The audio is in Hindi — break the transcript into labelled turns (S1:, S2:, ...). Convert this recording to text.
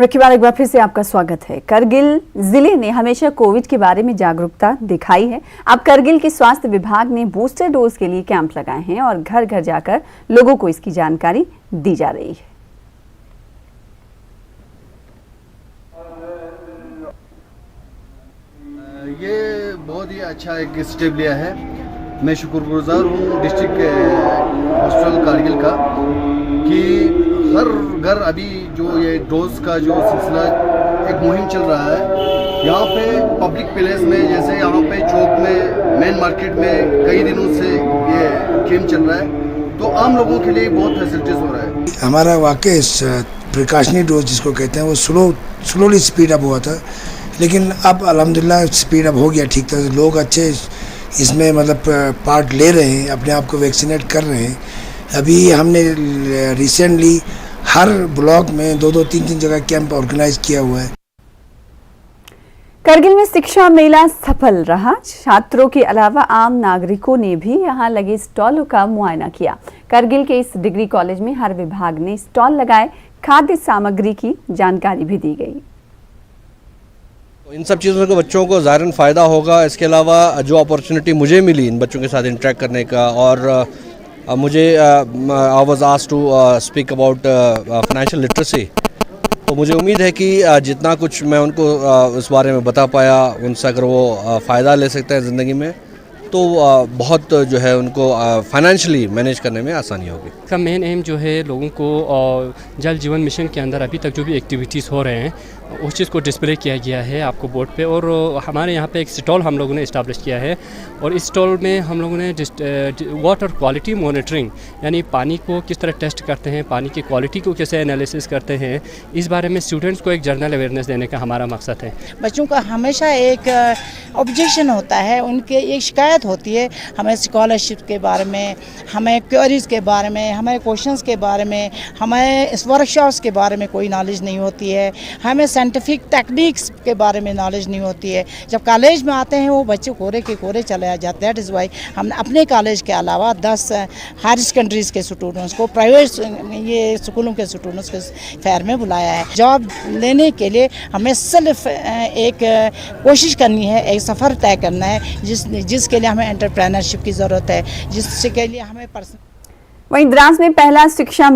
S1: रखीवाल, एक बार फिर से आपका स्वागत है। करगिल जिले ने हमेशा कोविड के बारे में जागरूकता दिखाई है। अब करगिल के स्वास्थ्य विभाग ने बूस्टर डोज के लिए कैंप लगाए हैं और घर घर जाकर लोगों को इसकी जानकारी दी जा रही है।
S2: ये बहुत ही अच्छा एक स्टेप लिया है। मैं शुक्रगुजार हूँ डिस्ट्रिक्ट हॉस्पिटल कारगिल का कि हर घर अभी जो ये डोज का जो सिलसिला एक मुहिम चल रहा है। यहाँ पे पब्लिक प्लेस में, जैसे यहाँ पे चौक में, मेन मार्केट में कई दिनों से ये कैंप चल रहा है, तो आम लोगों के लिए बहुत फैसिलिटीज़ हो रहा है।
S3: हमारा वाकई प्रिकॉशनरी डोज जिसको कहते हैं वो स्लोली स्पीड अप हुआ था, लेकिन अब अल्हम्दुलिल्लाह स्पीड अप हो गया ठीक तरह से। लोग अच्छे इसमें मतलब पार्ट ले रहे हैं, अपने आप को वैक्सीनेट कर रहे हैं। अभी हमने रिसेंटली हर ब्लॉक में 2-3 जगह कैंप ऑर्गेनाइज किया हुआ है।
S1: करगिल में शिक्षा मेला सफल रहा। छात्रों के अलावा आम नागरिकों ने भी यहां लगे स्टॉलों का मुआयना किया। करगिल के इस डिग्री कॉलेज में हर विभाग ने स्टॉल लगाए। खाद्य सामग्री की जानकारी भी दी गई।
S4: इन सब चीज़ों से बच्चों को ज़ाहिरन फ़ायदा होगा। इसके अलावा जो अपॉर्चुनिटी मुझे मिली इन बच्चों के साथ इंटरेक्ट करने का, और मुझे I was asked to speak about financial literacy, तो मुझे उम्मीद है कि जितना कुछ मैं उनको इस बारे में बता पाया, उनसे अगर वो फ़ायदा ले सकते हैं ज़िंदगी में, तो बहुत जो है उनको फाइनेंशियली मैनेज करने में आसानी होगी।
S5: इसका मेन एम जो है लोगों को जल जीवन मिशन के अंदर अभी तक जो भी एक्टिविटीज़ हो रहे हैं उस चीज़ को डिस्प्ले किया गया है आपको बोर्ड पे। और हमारे यहाँ पे एक स्टॉल हम लोगों ने इस्टेब्लिश किया है, और इस स्टॉल में हम लोगों ने वाटर क्वालिटी मॉनिटरिंग, यानी पानी को किस तरह टेस्ट करते हैं, पानी की क्वालिटी को कैसे एनालिसिस करते हैं, इस बारे में स्टूडेंट्स को एक जनरल अवेयरनेस देने का हमारा मकसद है।
S6: बच्चों का हमेशा एक ऑब्जेक्शन होता है, उनके एक शिकायत होती है हमें स्कॉलरशिप के बारे में, हमें क्वेरीज के बारे में, हमें क्वेश्चंस के बारे में, हमें इस वर्कशॉप्स के बारे में कोई नॉलेज नहीं होती है, हमें साइंटिफिक टेक्निक्स के बारे में नॉलेज नहीं होती है। जब कॉलेज में आते हैं वो बच्चे कोरे के कोरे चले आ जाते हैं। दैट इज़ वाई हमने अपने कॉलेज के अलावा 10 हायर सेकेंडरीज़ के स्टूडेंट्स को, प्राइवेट ये स्कूलों के स्टूडेंट्स के फेयर में बुलाया है। जॉब लेने के लिए हमें सिर्फ एक कोशिश करनी है, एक सफ़र तय करना है जिसके लिए हमें एंटरप्रेन्योरशिप की ज़रूरत है, जिसके लिए हमें
S1: वहीं द्रास में पहला शिक्षा